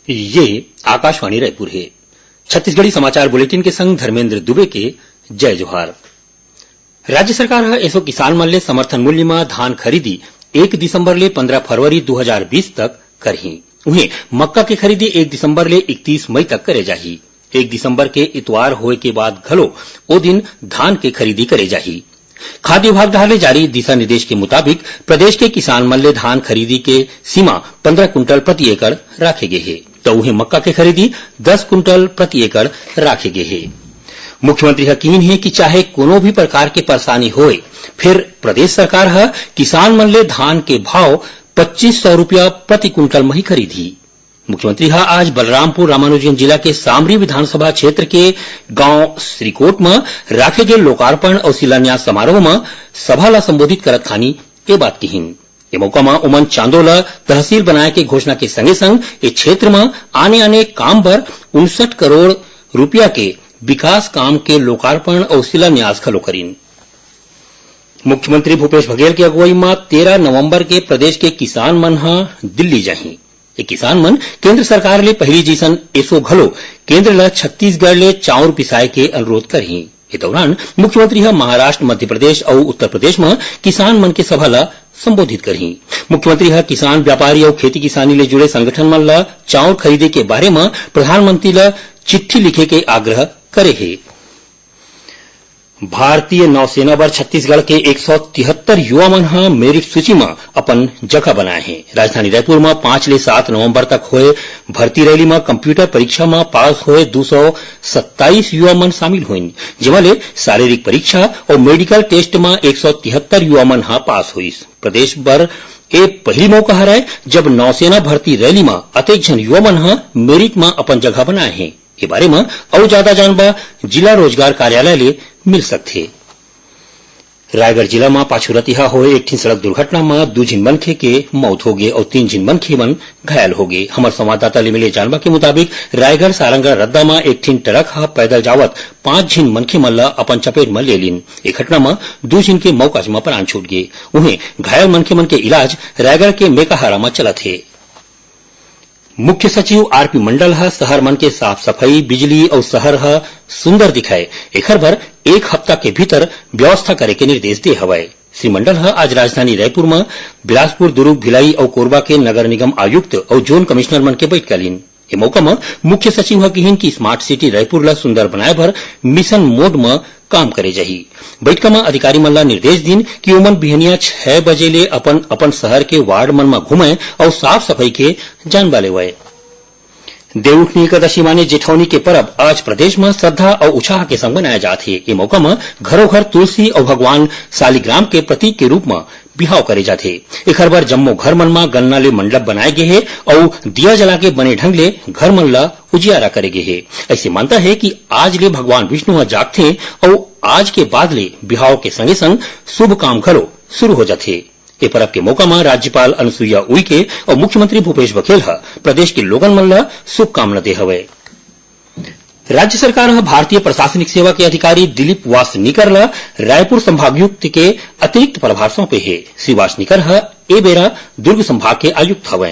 ये आकाशवाणी रायपुर है। छत्तीसगढ़ी समाचार बुलेटिन के संग धर्मेंद्र दुबे के जय जोहार। राज्य सरकार ह एसो किसान मन ले समर्थन मूल्य में धान खरीदी 1 दिसंबर ले 15 फरवरी 2020 तक करही। उन्हें मक्का के खरीदी 1 दिसंबर ले 31 मई तक करे जाही। 1 दिसंबर के इतवार होए के बाद घलो ओ दिन धान के खरीदी करे जाही। खाद्य विभाग द्वारा जारी दिशा निर्देश के मुताबिक प्रदेश के किसान मन ले धान खरीदी के सीमा 15 कुंटल प्रति एकड़ राखे गए है, तो उन्हें मक्का के खरीदी 10 कुंटल प्रति एकड़ राखे गए है। मुख्यमंत्री यकीन है कि चाहे कोनो भी प्रकार के परेशानी होए, फिर प्रदेश सरकार है किसान मन ले धान के भाव 2500 रुपया प्रति कुंटल में ही खरीदी। मुख्यमंत्री आज बलरामपुर रामानुजगंज जिला के सामरी विधानसभा क्षेत्र के गांव श्रीकोट में राखे गए लोकार्पण और शिलान्यास समारोह में सभा ला संबोधित करत खानी ये बात कहीन। ये मौका में उमन चांदोला तहसील बनाए के घोषणा के संगे संग इस क्षेत्र में आने काम पर 59 करोड़ रुपया के विकास काम के लोकार्पण और शिलान्यास खलो करीन। मुख्यमंत्री भूपेश बघेल की अगुवाई में 13 नवंबर के प्रदेश के किसान मन दिल्ली जाही। ये किसान मन केंद्र सरकार ले पहली जैसन एसो घलो केंद्र ला छत्तीसगढ़ ले चाउर पिसाए के अनुरोध करही। इस दौरान मुख्यमंत्री महाराष्ट्र, मध्य प्रदेश और उत्तर प्रदेश में किसान मन के सभा ला संबोधित करही। मुख्यमंत्री किसान, व्यापारी और खेती किसानी ले जुड़े संगठन मन ला चाउर खरीदे के बारे में प्रधानमंत्री ला चिट्ठी लिखे के आग्रह करे है। भारतीय नौसेना बर छत्तीसगढ़ के 173 युवा मन मेरिट सूची में अपन जगह बनाए हैं। राजधानी रायपुर में 5 ले 7 नवंबर तक होए भर्ती रैली में कंप्यूटर परीक्षा में पास होए 227 युवा मन शामिल हुई, जिसमें शारीरिक परीक्षा और मेडिकल टेस्ट में 173 युवा मन पास हुई। प्रदेश भर ए पहली मौका है जब नौसेना भर्ती रैली में अतेक जन युवा मन मेरिट में अपन जगह बनाए हैं। के बारे में और ज्यादा जानबा जिला रोजगार कार्यालय ले मिल सकते। रायगढ़ जिला में पाछुरतिहा होए एक सड़क दुर्घटना में 2 जिन मनखे के मौत हो गए और 3 जिन मनखे मन घायल हो गए। हमार संवाददाता ले मिले जानबा के मुताबिक रायगढ़ सारंगढ़ रद्दा में एक ट्रक पैदल जावत 5 जिन मनखे मन ला अपन चपेट में ले लीन। एक घटना में 2 जिन के मौका में प्राण छूट गए। उन्हें घायल मनखे मन के इलाज रायगढ़ के मेकाहारा में चलत है। मुख्य सचिव आरपी मंडल शहर मन के साफ सफाई, बिजली और शहर सुंदर दिखाए एखर बर 1 हफ्ता के भीतर व्यवस्था करे के निर्देश दे हवाए। श्री मंडल आज राजधानी रायपुर में बिलासपुर, दुर्ग, भिलाई और कोरबा के नगर निगम आयुक्त और जोन कमिश्नर मन के बैठक लीन। ये मौका में मुख्य सचिव कहिन कि स्मार्ट सिटी रायपुर ला सुंदर बनाए भर मिशन मोड में काम करे जाही। बैठक में अधिकारी मन ला निर्देश दिन कि उमन बिहनिया 6 बजे ले अपन शहर के वार्ड मन में घूमे और साफ सफाई के जानबा लेवाए। देवउठनी एकादशी माने जेठौनी के पर्व आज प्रदेश में श्रद्धा और उत्साह के संग मनाया जात है। ये मौका में घरों घर तुलसी और भगवान शालिग्राम के प्रतीक के रूप में बिहाव करे जाते। एखर बर जम्मो घर मन में गन्ना ले मंडप बनाए गए है और दिया जला के बने ढंग ले घर मन ला उजियारा करे गए है। ऐसे मानता है कि आज ले भगवान विष्णु जागते और आज के बाद ले बिहाव के संगे संग शुभ काम घलो शुरू हो जाते। ये पर्व के मौका में राज्यपाल अनुसुईया उइके और मुख्यमंत्री भूपेश बघेल प्रदेश के लोगन मन ला शुभकामना दे हवे। राज्य सरकार भारतीय प्रशासनिक सेवा के अधिकारी दिलीप वासनिकर ला रायपुर संभागायुक्त के अतिरिक्त प्रभार सौंपे है। श्री वासनिकर ए बेरा दुर्ग संभाग के आयुक्त हवे।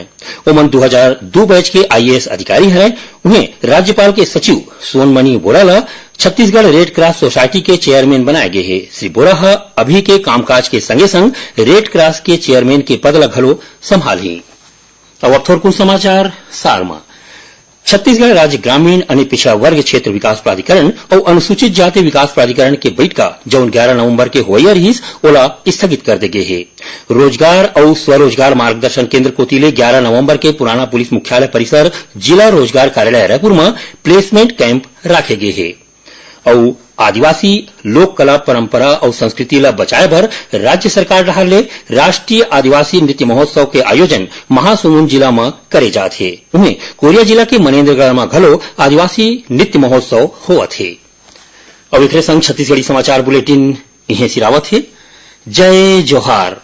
ओमन 2002 बैच के आईएएस अधिकारी है। उन्हें राज्यपाल के सचिव सोनमणि बोरा ला छत्तीसगढ़ रेड क्रॉस सोसाइटी के चेयरमैन बनाए गए हैं। श्री बोरा अभी के कामकाज के संगे संग रेड क्रॉस के चेयरमैन के पद ला घलो संभाली। अब थोड़ कुछ समाचार सार में। छत्तीसगढ़ राज्य ग्रामीण अन्य पिछड़ा वर्ग क्षेत्र विकास प्राधिकरण और अनुसूचित जाति विकास प्राधिकरण के बैठक जौन 11 नवंबर के होइया रहीस ओला स्थगित कर दे गए है। रोजगार और स्वरोजगार मार्गदर्शन केंद्र कोतिले 11 नवंबर के पुराना पुलिस मुख्यालय परिसर जिला रोजगार कार्यालय रायपुर में प्लेसमेंट कैंप राखे गए है और आदिवासी लोक कला परंपरा और संस्कृति ला बचाए भर राज्य सरकार रहा ले राष्ट्रीय आदिवासी नृत्य महोत्सव के आयोजन महासमुंद जिला में करे जात है। उन्हें कोरिया जिला के मनेन्द्रगढ़ में घलो आदिवासी नृत्य महोत्सव होवत है। अब एक संग छत्तीसगढ़ी समाचार बुलेटिन इहे सिरावत है। जय जोहार।